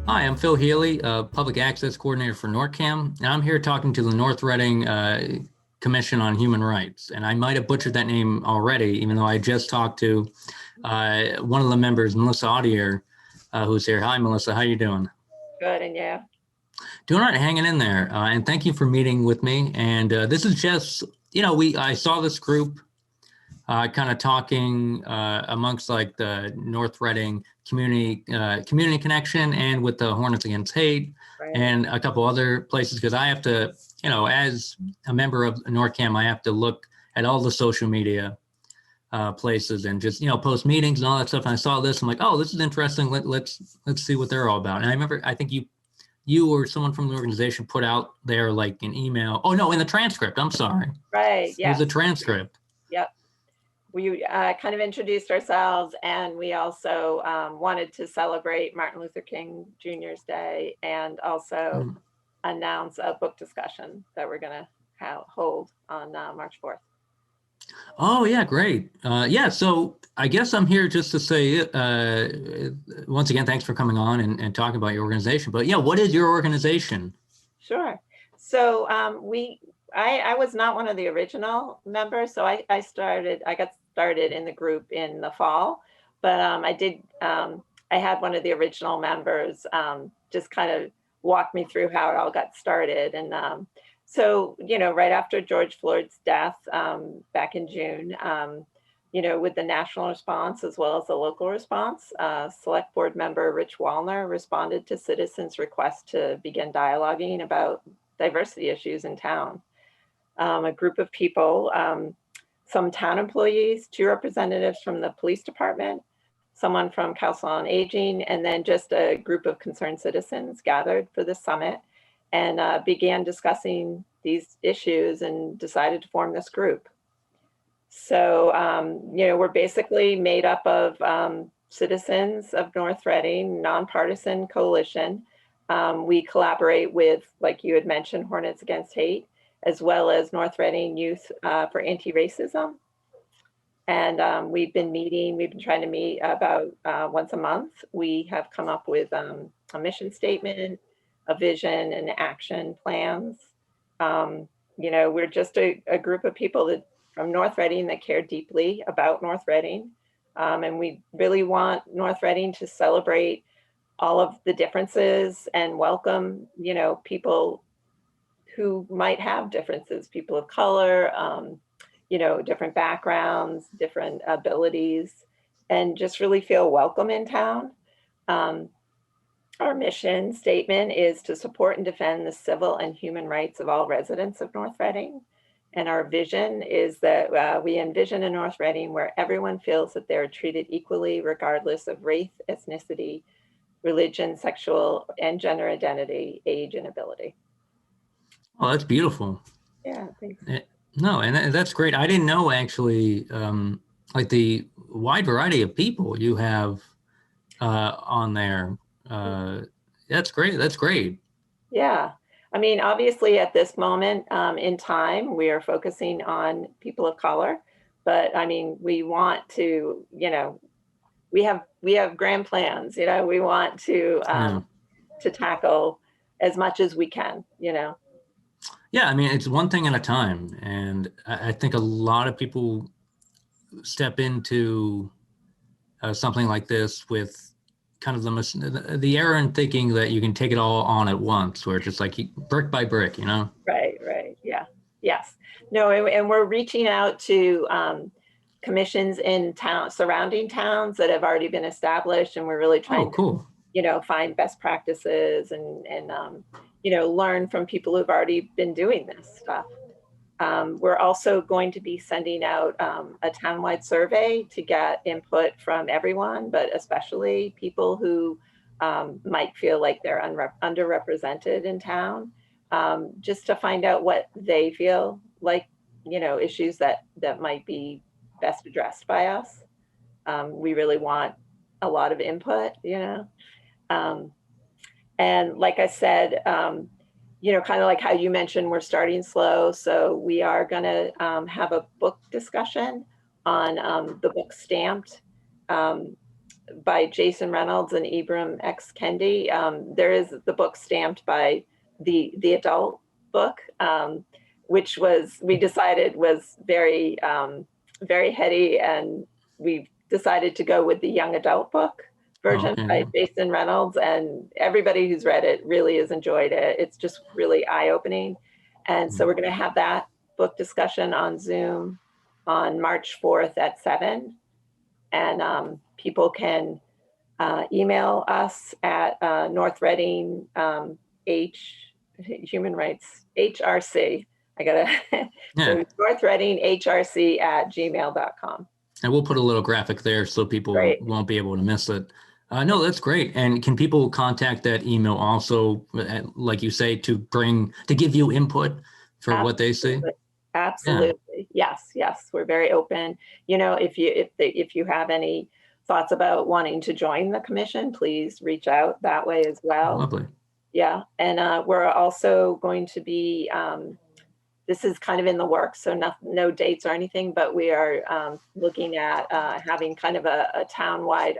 Hi, I'm Phil Healy, Public Access Coordinator for NORCAM, and I'm here talking to the North Reading Commission on Human Rights. And I might have butchered that name already, even though I just talked to one of the members, Melissa Audier, who's here. Hi, Melissa. How you doing? Good, and yeah. Doing all right, hanging in there. And thank you for meeting with me. And this is just, I saw this group kind of talking amongst like the North Reading community connection and with the Hornets Against Hate Right. and a couple other places, because I have to, as a member of NORCAM, I have to look at all the social media places and just, post meetings and all that stuff. And I saw this, I'm like, oh, this is interesting. Let's see what they're all about. And I remember, I think you or someone from the organization put out there like an email. Oh no, in the transcript, I'm sorry. Right, yeah. It was a transcript. Yep. We kind of introduced ourselves, and we also wanted to celebrate Martin Luther King Jr.'s Day and also announce a book discussion that we're going to hold on March 4th. Oh yeah, great. Yeah, so I guess I'm here just to say, once again, thanks for coming on and talking about your organization. But yeah, what is your organization? Sure. So I was not one of the original members, so I got started in the group in the fall, but I had one of the original members just kind of walk me through how it all got started. And so, right after George Floyd's death back in June, with the national response as well as the local response, Select Board member Rich Wallner responded to citizens' request to begin dialoguing about diversity issues in town. A group of people, some town employees, 2 representatives from the police department, someone from Council on Aging, and then just a group of concerned citizens gathered for the summit and began discussing these issues and decided to form this group. So, we're basically made up of citizens of North Reading, nonpartisan coalition. We collaborate with, like you had mentioned, Hornets Against Hate, as well as North Reading Youth for Anti-Racism. And we've been trying to meet about once a month. We have come up with a mission statement, a vision, and action plans. We're just a group of people from North Reading that care deeply about North Reading. And we really want North Reading to celebrate all of the differences and welcome, people who might have differences, people of color, different backgrounds, different abilities, and just really feel welcome in town. Our mission statement is to support and defend the civil and human rights of all residents of North Reading. And our vision is that we envision a North Reading where everyone feels that they're treated equally, regardless of race, ethnicity, religion, sexual and gender identity, age, and ability. Oh, that's beautiful. Yeah, thanks. No, and that's great. I didn't know actually, like the wide variety of people you have on there. That's great. That's great. Yeah. I mean, obviously at this moment in time, we are focusing on people of color, but I mean, we want to, we have grand plans, we want to tackle as much as we can, Yeah, I mean, it's one thing at a time. And I think a lot of people step into something like this with kind of the error in thinking that you can take it all on at once, where it's just like brick by brick, Right. Yeah. Yes. No, and we're reaching out to commissions in surrounding towns that have already been established, and we're really trying to find best practices and learn from people who've already been doing this stuff. We're also going to be sending out a townwide survey to get input from everyone, but especially people who might feel like they're underrepresented in town, just to find out what they feel like, issues that might be best addressed by us. We really want a lot of input, and like I said, kind of like how you mentioned, we're starting slow. So we are going to have a book discussion on the book Stamped by Jason Reynolds and Ibram X. Kendi. There is the book stamped by the adult book, which we decided was very heady, and we decided to go with the young adult book version by Jason Reynolds, and everybody who's read it really has enjoyed it. It's just really eye-opening. And so we're going to have that book discussion on Zoom on March 4th at 7. And people can email us at North Reading Human Rights HRC. I gotta so North Reading HRC at gmail.com. And we'll put a little graphic there so people won't be able to miss it. No, that's great. And can people contact that email also, like you say, to give you input for what they see? Absolutely. Yeah. Yes. We're very open. If you have any thoughts about wanting to join the commission, please reach out that way as well. Lovely. Yeah. And we're also going to be, this is kind of in the works, so no dates or anything, but we are looking at having kind of a town-wide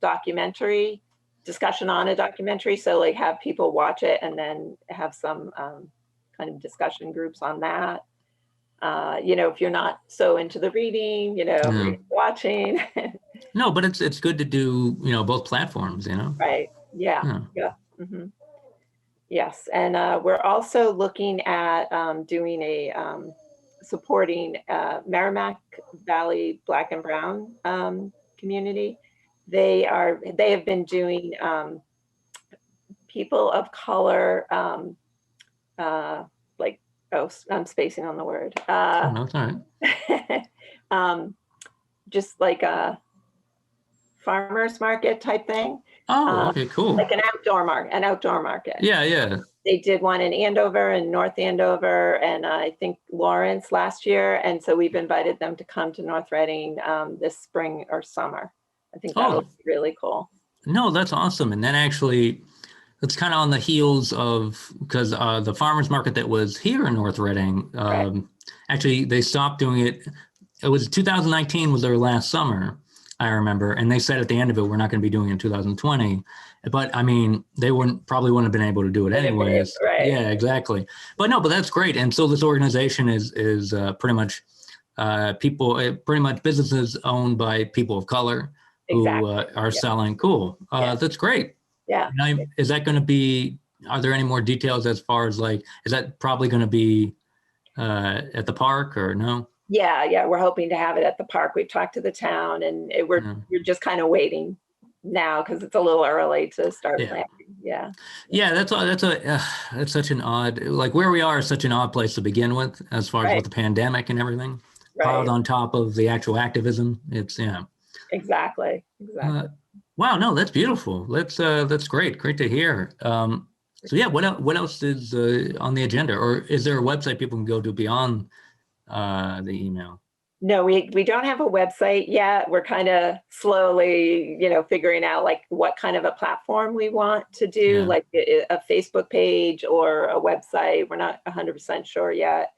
documentary discussion on a documentary. So like have people watch it and then have some kind of discussion groups on that. If you're not so into the reading, watching. No, but it's good to do, both platforms, Right. Yeah. Mm-hmm. Yes. And we're also looking at doing supporting Merrimack Valley Black and Brown community. They have been doing people of color, I'm spacing on the word. No, it's all right. Just like a farmer's market type thing. Oh, okay, cool. Like an outdoor market. Yeah. They did one in Andover and North Andover, and I think Lawrence last year. And so we've invited them to come to North Reading this spring or summer. I think that'll be really cool. No, that's awesome. And then actually, it's kind of on the heels of, because the farmers market that was here in North Reading, actually they stopped doing it. It was 2019 was their last summer, I remember. And they said at the end of it, we're not going to be doing it in 2020. But I mean, they probably wouldn't have been able to do it anyways. Right. Yeah, exactly. But that's great. And so this organization is pretty much pretty much businesses owned by people of color who are selling. Cool. That's great. Yeah. Is that going to be, are there any more details as far as is that probably going to be at the park or no? Yeah. We're hoping to have it at the park. We've talked to the town and we're just kind of waiting now because it's a little early to start planning. Yeah. That's such an odd, where we are is such an odd place to begin with as far as with the pandemic and everything piled on top of the actual activism. It's Exactly. Wow, no, that's beautiful. That's great. Great to hear. So what else is on the agenda, or is there a website people can go to beyond the email? No, we don't have a website yet. We're kind of slowly, figuring out what kind of a platform we want to do, like a Facebook page or a website. We're not 100% sure yet.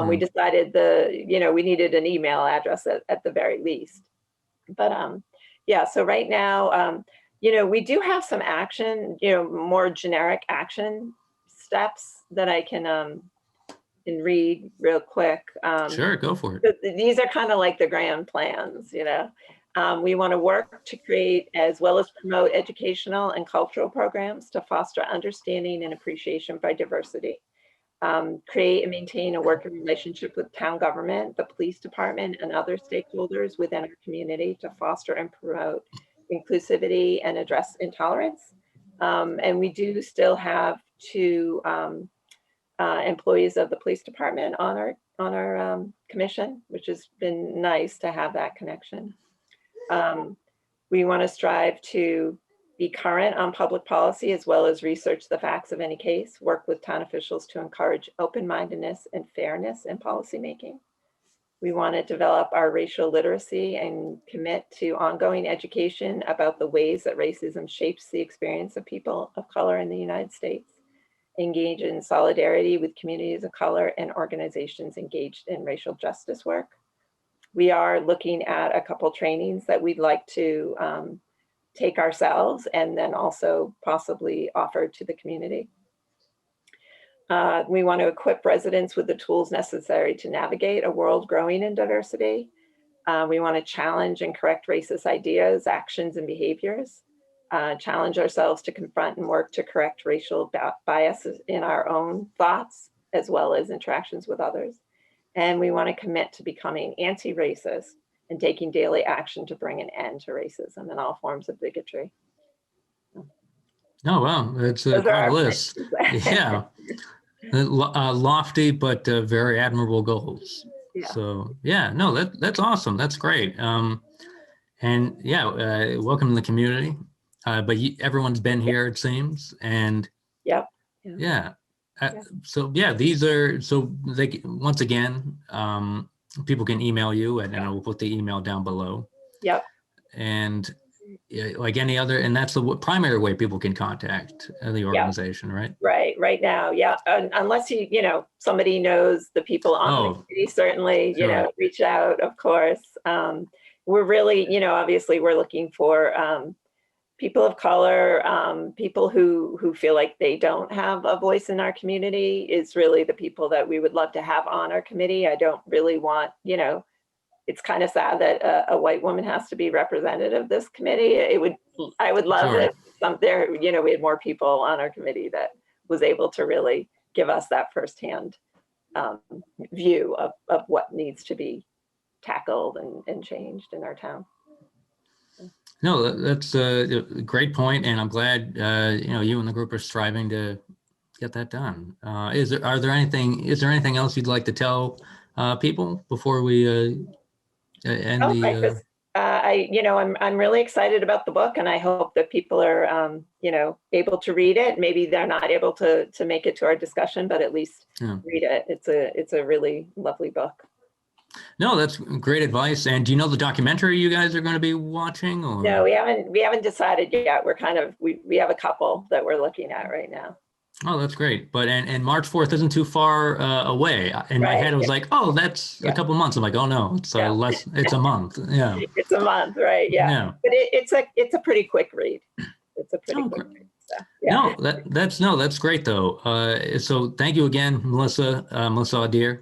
We decided we needed an email address at the very least. But so right now, we do have some action, more generic action steps that I can read real quick. Sure, go for it. These are kind of like the grand plans, We want to work to create as well as promote educational and cultural programs to foster understanding and appreciation by diversity. Create and maintain a working relationship with town government, the police department, and other stakeholders within our community to foster and promote inclusivity and address intolerance. And we do still have two employees of the police department on our commission, which has been nice to have that connection. We want to strive to be current on public policy as well as research the facts of any case, work with town officials to encourage open-mindedness and fairness in policymaking. We want to develop our racial literacy and commit to ongoing education about the ways that racism shapes the experience of people of color in the United States. Engage in solidarity with communities of color and organizations engaged in racial justice work. We are looking at a couple trainings that we'd like to take ourselves and then also possibly offer to the community. We want to equip residents with the tools necessary to navigate a world growing in diversity. We want to challenge and correct racist ideas, actions, and behaviors. Challenge ourselves to confront and work to correct racial biases in our own thoughts, as well as interactions with others. And we want to commit to becoming anti-racist and taking daily action to bring an end to racism and all forms of bigotry. Oh, wow. That's quite a list. Yeah. Lofty, but very admirable goals. Yeah. So yeah, no, that's awesome. That's great. And yeah, welcome to the community. But everyone's been here, it seems. And Yep. yeah. So yeah, these are, so they, once again, people can email you, and I will put the email down below. Yep. And like any other, and that's the primary way people can contact the organization, right? Right now, yeah. Unless somebody knows the people on the committee, certainly, sure. Reach out, of course. We're really, obviously we're looking for people of color, people who feel like they don't have a voice in our community is really the people that we would love to have on our committee. I don't really want, it's kind of sad that a white woman has to be representative of this committee. I would love Sure. if we had more people on our committee that was able to really give us that firsthand view of what needs to be tackled and changed in our town. No, that's a great point, and I'm glad you and the group are striving to get that done. Is there anything else you'd like to tell people before we end the? I'm really excited about the book, and I hope that people are able to read it. Maybe they're not able to make it to our discussion, but at least read it. It's a really lovely book. No, that's great advice. And do you know the documentary you guys are going to be watching? Or? No, we haven't decided yet. We're we have a couple that we're looking at right now. Oh, that's great. But and March 4th isn't too far away. In my head, it was like, oh, that's a couple months. I'm like, oh no, it's less. It's a month. Yeah, it's a month, right? Yeah. But it's a pretty quick read. It's a pretty quick read. So, yeah. No, that's great though. So thank you again, Melissa Audier.